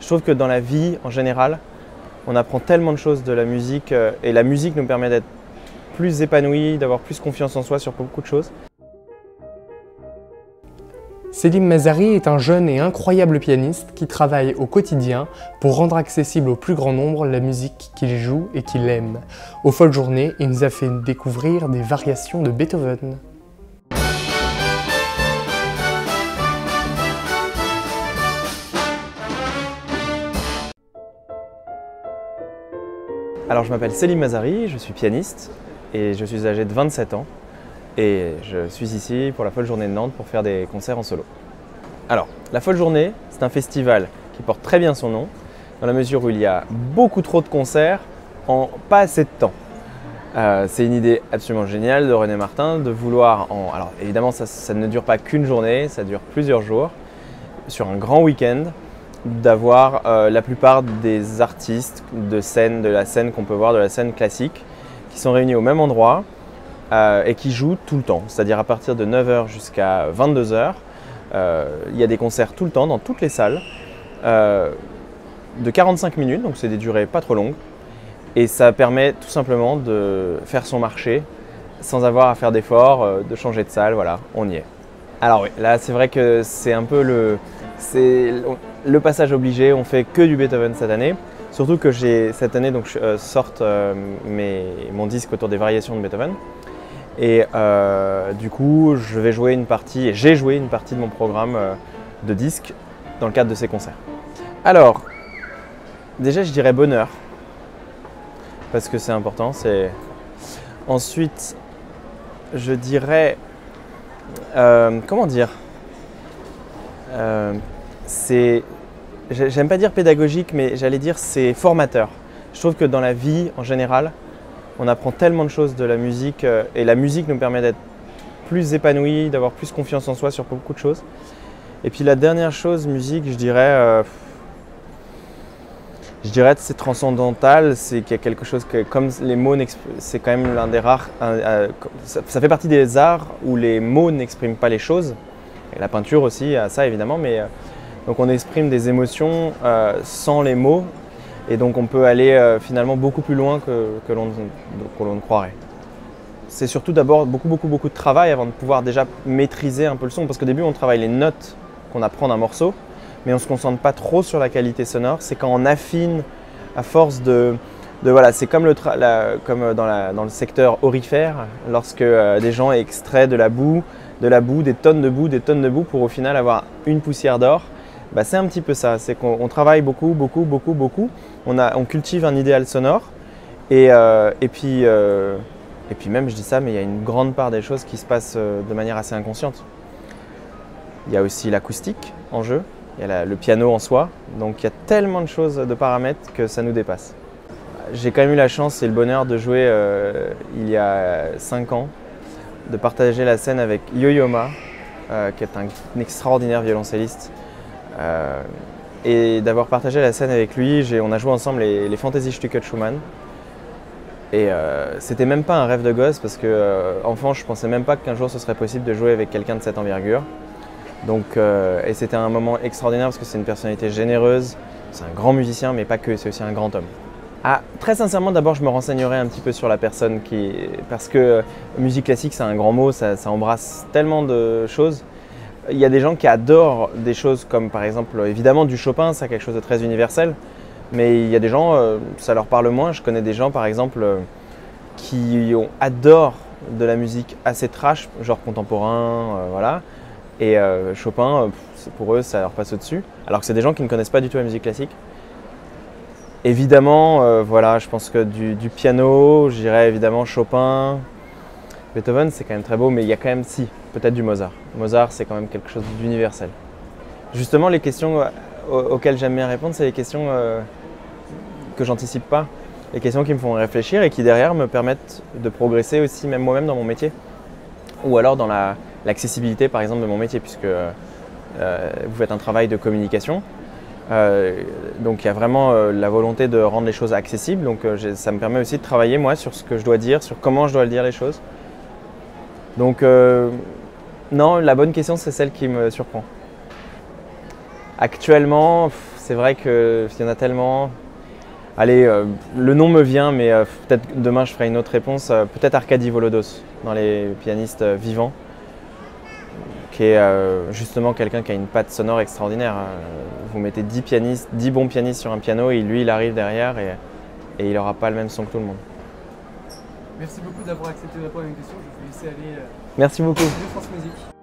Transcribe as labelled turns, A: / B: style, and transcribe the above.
A: Je trouve que dans la vie, en général, on apprend tellement de choses de la musique et la musique nous permet d'être plus épanoui, d'avoir plus confiance en soi sur beaucoup de choses.
B: Selim Mazari est un jeune et incroyable pianiste qui travaille au quotidien pour rendre accessible au plus grand nombre la musique qu'il joue et qu'il aime. Aux Folles Journées, il nous a fait découvrir des variations de Beethoven.
A: Alors je m'appelle Selim Mazari, je suis pianiste et je suis âgé de 27 ans et je suis ici pour la Folle Journée de Nantes pour faire des concerts en solo. Alors, la Folle Journée, c'est un festival qui porte très bien son nom dans la mesure où il y a beaucoup trop de concerts en pas assez de temps. C'est une idée absolument géniale de René Martin de vouloir Alors évidemment ça ne dure pas qu'une journée, ça dure plusieurs jours, sur un grand week-end, d'avoir la plupart des artistes de la scène qu'on peut voir, de la scène classique, qui sont réunis au même endroit et qui jouent tout le temps. C'est-à-dire à partir de 9 h jusqu'à 22 h, il y a des concerts tout le temps dans toutes les salles, de 45 minutes, donc c'est des durées pas trop longues. Et ça permet tout simplement de faire son marché sans avoir à faire d'efforts, de changer de salle, voilà, on y est. Alors oui, là c'est vrai que c'est un peu le passage obligé, on fait que du Beethoven cette année. Surtout que cette année je sorte mon disque autour des variations de Beethoven. Et du coup, je vais jouer une partie, et j'ai joué une partie de mon programme de disque dans le cadre de ces concerts. Alors, déjà je dirais bonheur, parce que c'est important. Ensuite, je dirais, comment dire, j'aime pas dire pédagogique, mais j'allais dire c'est formateur. Je trouve que dans la vie, en général, on apprend tellement de choses de la musique et la musique nous permet d'être plus épanoui, d'avoir plus confiance en soi sur beaucoup de choses. Et puis la dernière chose, musique, je dirais que c'est transcendantal, c'est qu'il y a quelque chose que, comme les mots, c'est quand même l'un des rares, ça fait partie des arts où les mots n'expriment pas les choses. Et la peinture aussi a ça évidemment, mais donc on exprime des émotions sans les mots. Et donc on peut aller finalement beaucoup plus loin que l'on ne croirait. C'est surtout d'abord beaucoup de travail avant de pouvoir déjà maîtriser un peu le son. Parce qu'au début on travaille les notes qu'on apprend d'un morceau, mais on ne se concentre pas trop sur la qualité sonore. C'est quand on affine à force voilà, c'est comme, dans le secteur aurifère, lorsque des gens extraient de la boue, des tonnes de boue pour au final avoir une poussière d'or. Bah, c'est un petit peu ça, c'est qu'on travaille beaucoup. On cultive un idéal sonore et puis même, je dis ça, mais il y a une grande part des choses qui se passent de manière assez inconsciente. Il y a aussi l'acoustique en jeu, il y a le piano en soi, donc il y a tellement de choses, de paramètres que ça nous dépasse. J'ai quand même eu la chance et le bonheur de jouer il y a 5 ans, de partager la scène avec Yo-Yo Ma, qui est un extraordinaire violoncelliste. Et d'avoir partagé la scène avec lui, on a joué ensemble les Fantasiestücke de Schumann. Et c'était même pas un rêve de gosse parce que enfant, je pensais même pas qu'un jour ce serait possible de jouer avec quelqu'un de cette envergure. Donc, et c'était un moment extraordinaire parce que c'est une personnalité généreuse, c'est un grand musicien, mais pas que, c'est aussi un grand homme. Ah, très sincèrement, d'abord je me renseignerai un petit peu sur la personne parce que musique classique c'est un grand mot, ça embrasse tellement de choses. Il y a des gens qui adorent des choses comme par exemple, évidemment du Chopin, c'est quelque chose de très universel. Mais il y a des gens, ça leur parle moins. Je connais des gens par exemple qui adorent de la musique assez trash, genre contemporain, voilà. Et Chopin, pour eux, ça leur passe au-dessus. Alors que c'est des gens qui ne connaissent pas du tout la musique classique. Évidemment, voilà, je pense que du piano, je dirais évidemment Chopin. Beethoven, c'est quand même très beau, mais il y a quand même, peut-être du Mozart. Mozart, c'est quand même quelque chose d'universel. Justement, les questions auxquelles j'aime bien répondre, c'est les questions que j'anticipe pas. Les questions qui me font réfléchir et qui derrière me permettent de progresser aussi, même moi-même dans mon métier. Ou alors dans l'accessibilité, par exemple, de mon métier, puisque vous faites un travail de communication. Donc il y a vraiment la volonté de rendre les choses accessibles. Donc ça me permet aussi de travailler, moi, sur ce que je dois dire, sur comment je dois le dire les choses. Donc non, la bonne question, c'est celle qui me surprend. Actuellement, c'est vrai qu'il y en a tellement. Allez, le nom me vient, mais peut-être demain je ferai une autre réponse. Peut-être Arkady Volodos, dans les pianistes vivants, qui est justement quelqu'un qui a une patte sonore extraordinaire. Vous mettez 10 pianistes, 10 bons pianistes sur un piano et lui il arrive derrière et il n'aura pas le même son que tout le monde.
B: Merci beaucoup d'avoir accepté de répondre à une question. Je vais vous laisser aller
A: Merci beaucoup.
B: sur France Musique.